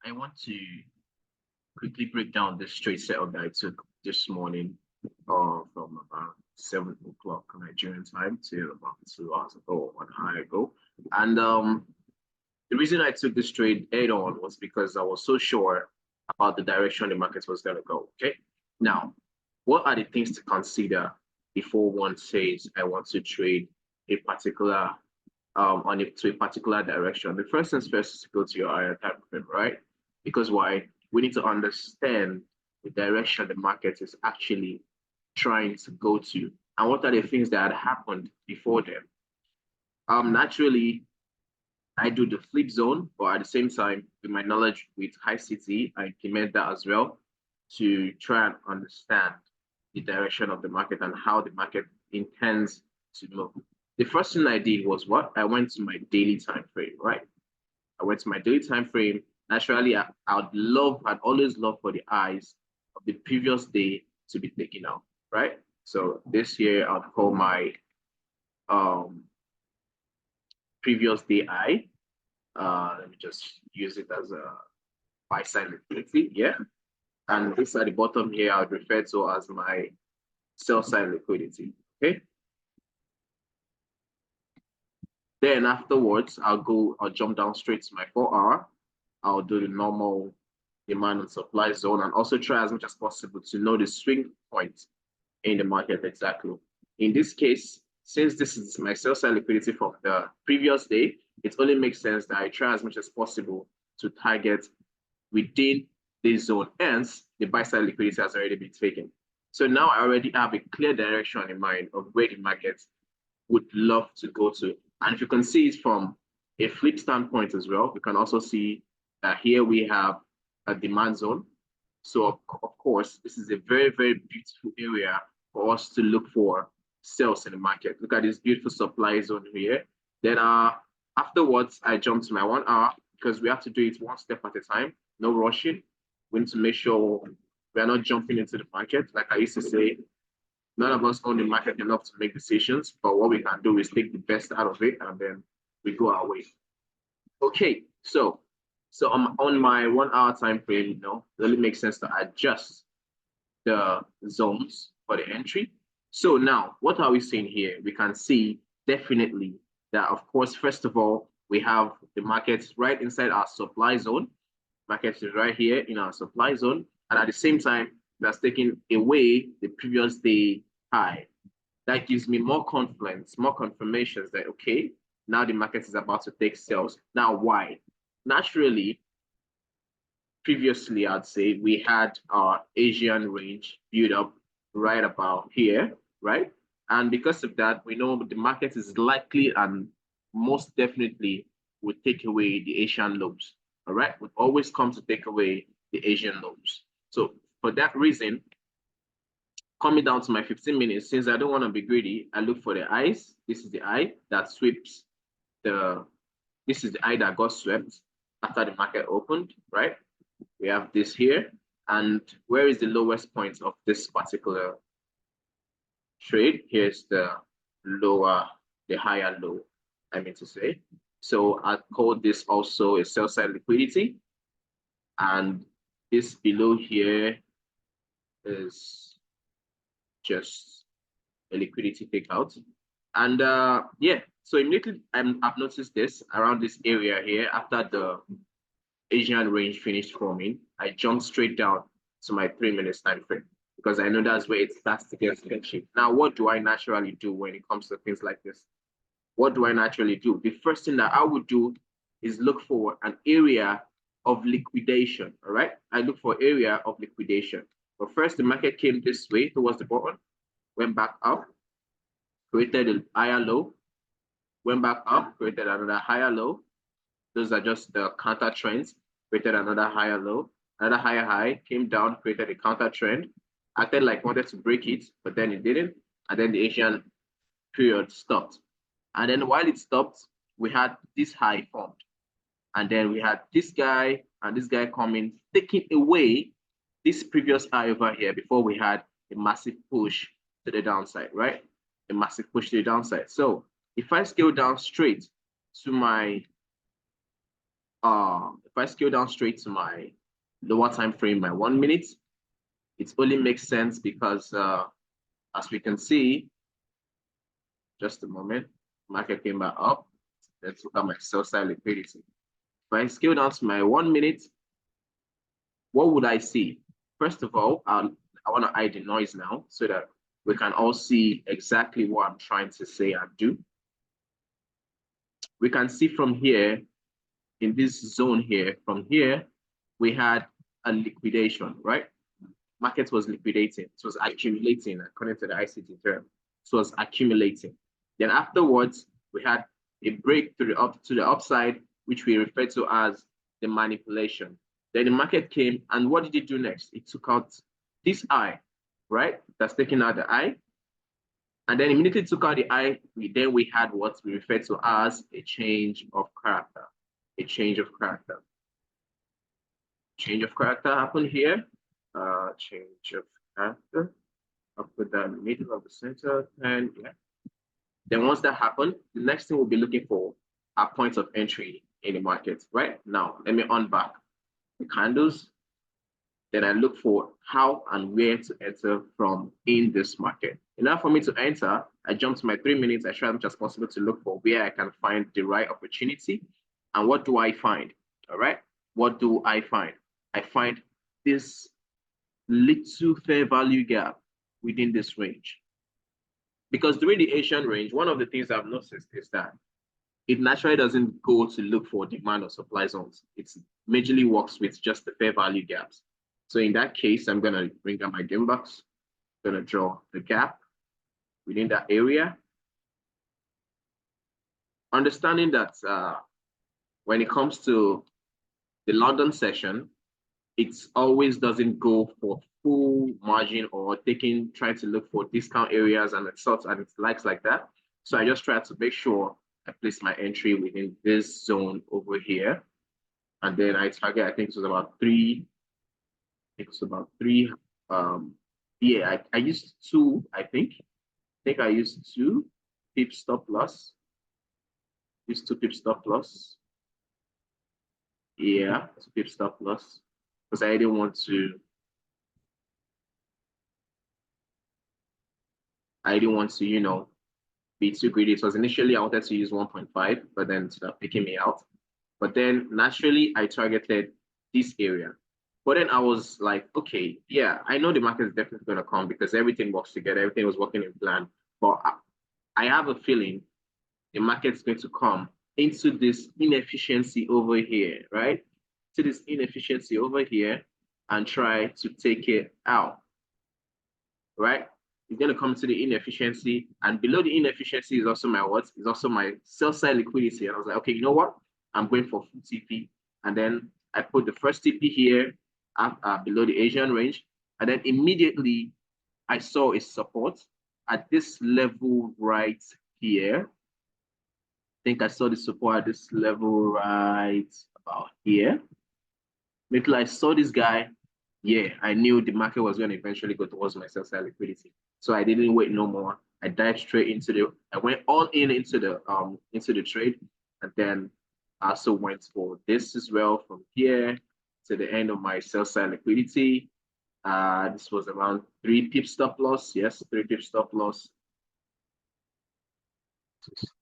I want to quickly break down this straight setup that I took this morning, from about 7 o'clock Nigerian time to about 2 hours ago, 1 hour ago. And the reason I took this trade head on was because I was so sure about the direction the market was going to go. Okay. Now, what are the things to consider before one says I want to trade a particular to a particular direction? The first things first is to go to your higher time frame, right? Because why? We need to understand the direction the market is actually trying to go to, and what are the things that had happened before them. Naturally, I do the flip zone, but at the same time, with my knowledge with high city, I implement that as well to try and understand the direction of the market and how the market intends to move. The first thing I did was what? I went to my daily time frame, right? I went to my daily time frame. Naturally, I'd always love for the eyes of the previous day to be taken out, right? So this year I'll call my um, previous day eye. Let me just use it as a buy side liquidity, yeah. And this at the bottom here, I would refer to as my sell side liquidity, okay. Then afterwards, I'll jump down straight to my 4 hour. I'll do the normal demand and supply zone and also try as much as possible to know the swing point in the market exactly. In this case, since this is my sell side liquidity from the previous day, it only makes sense that I try as much as possible to target within this zone. Hence, the buy side liquidity has already been taken. So now I already have a clear direction in mind of where the market would love to go to. And if you can see it from a flip standpoint as well, we can also see that here we have a demand zone. So of course, this is a very, very beautiful area for us to look for sales in the market. Look at this beautiful supply zone here. Then afterwards, I jump to my 1 hour because we have to do it one step at a time, no rushing. We need to make sure we are not jumping into the market. Like I used to say, none of us own the market enough to make decisions, but what we can do is take the best out of it and then we go our way. Okay, so on my 1 hour time frame, it really makes sense to adjust the zones for the entry. So now, what are we seeing here? We can see definitely that, of course, first of all, we have the market right inside our supply zone. Market is right here in our supply zone. And at the same time, that's taking away the previous day high. That gives me more confidence, more confirmations that, okay, now the market is about to take sales. Now, why? Naturally, previously, I'd say we had our Asian range built up right about here, right? And because of that, we know the market is likely and most definitely would take away the Asian lows, all right? Would always come to take away the Asian lows. So for that reason, coming down to my 15 minutes, since I don't want to be greedy, I look for the eyes. This is the eye that sweeps this is the eye that got swept after the market opened, right? We have this here. And where is the lowest point of this particular trade? Here's the higher low, I mean to say. So I call this also a sell side liquidity. And this below here is just a liquidity takeout. And yeah, so immediately I've noticed this around this area here after the Asian range finished forming, I jumped straight down to my 3 minutes time frame because I know that's where it starts to get sketchy. Now, what do I naturally do when it comes to things like this? What do I naturally do? The first thing that I would do is look for an area of liquidation. All right, I look for area of liquidation. But first, the market came this way towards the bottom, went back up, created a higher low, went back up, created another higher low. Those are just the counter trends, created another higher low, another higher high, came down, created a counter trend, acted like wanted to break it, but then it didn't. And then the Asian period stopped. And then while it stopped, we had this high formed. And then we had this guy and this guy coming, taking away this previous high over here before we had a massive push to the downside, right? A massive push to the downside. So if I scale down straight to my if I scale down straight to my lower time frame, my 1 minute, it only makes sense because as we can see, just a moment, market came back up. Let's look at my sell side liquidity. If I scale down to my 1 minute, what would I see? First of all, I want to hide the noise now so that we can all see exactly what I'm trying to say and do. We can see from here, in this zone here, from here, we had a liquidation, right? Market was liquidating. It was accumulating, according to the ICT term. It was accumulating. Then afterwards, we had a break to the upside, which we refer to as the manipulation. Then the market came, and what did it do next? It took out this eye, right? That's taking out the eye. And then immediately took out the eye, we had what we refer to as a change of character. A change of character. Change of character happened here. Change of character. I'll put that in the middle of the center, and yeah. Then once that happened, the next thing we'll be looking for are points of entry in the market, right? Now, let me unback the candles. Then I look for how and where to enter from in this market. In order for me to enter, I jump to my 3 minutes. I try as much as possible to look for where I can find the right opportunity. And what do I find? All right. What do I find? I find this little fair value gap within this range. Because during the Asian range, one of the things I've noticed is that it naturally doesn't go to look for demand or supply zones. It majorly works with just the fair value gaps. So in that case, I'm going to bring up my dim box. I'm going to draw the gap within that area. Understanding that when it comes to the London session, it always doesn't go for full margin or trying to look for discount areas and it sorts and it likes like that. So I just try to make sure I place my entry within this zone over here. And then I target, I think it was about three. Yeah, I used 2, I think. I used 2 pip stop loss. Used 2 pip stop loss. Yeah, 2 pip stop loss. Because I didn't want to you know, be too greedy. It was initially I wanted to use 1.5, but then it started picking me out. But then naturally I targeted this area. But then I was like, okay, yeah, I know the market is definitely going to come because everything works together. Everything was working in plan. But I have a feeling the market's going to come into this inefficiency over here, right? To this inefficiency over here and try to take it out, right? It's going to come to the inefficiency, and below the inefficiency is also my what? Is also my sell side liquidity. And I was like, okay, you know what? I'm going for full TP, and then I put the first TP here below the Asian range, and then immediately I saw a support at this level right here. I think I saw the support at this level right about here. Until I saw this guy, yeah, I knew the market was going to eventually go towards my sell side liquidity. So I didn't wait no more. I dived straight I went all in into the trade, and then I also went for this as well from here to the end of my sell side liquidity. This was around 3 pip stop loss. Yes, 3 pip stop loss.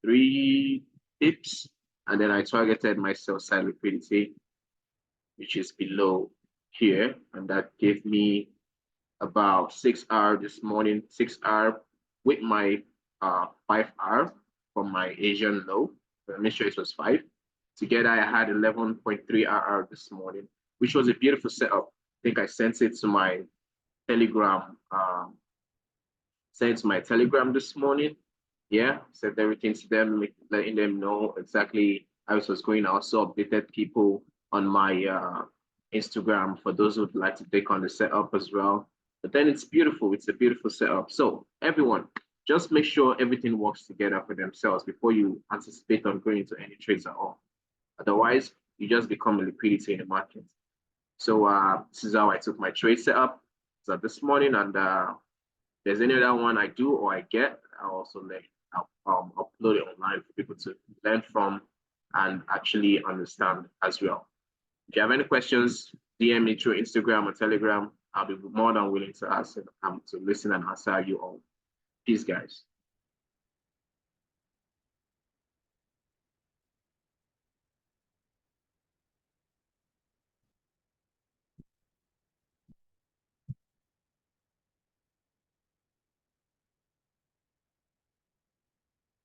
3 pips, and then I targeted my sell side liquidity, which is below here, and that gave me about 6 hours this morning, 6 hours with my 5 hours from my Asian low. But make sure it was 5. Together, I had 11.3 hours this morning, which was a beautiful setup. I think I sent it to my Telegram. This morning. Yeah, sent everything to them, letting them know exactly how it was going. I also updated people on my Instagram for those who would like to take on the setup as well. But then it's beautiful. It's a beautiful setup. So everyone, just make sure everything works together for themselves before you anticipate on going into any trades at all. Otherwise, you just become a liquidity in the market. So this is how I took my trade setup. So this morning, and there's any other one I do or I get, I'll also upload it online for people to learn from and actually understand as well. If you have any questions, DM me through Instagram or Telegram. I'll be more than willing to answer, to listen and answer you all. Peace, guys.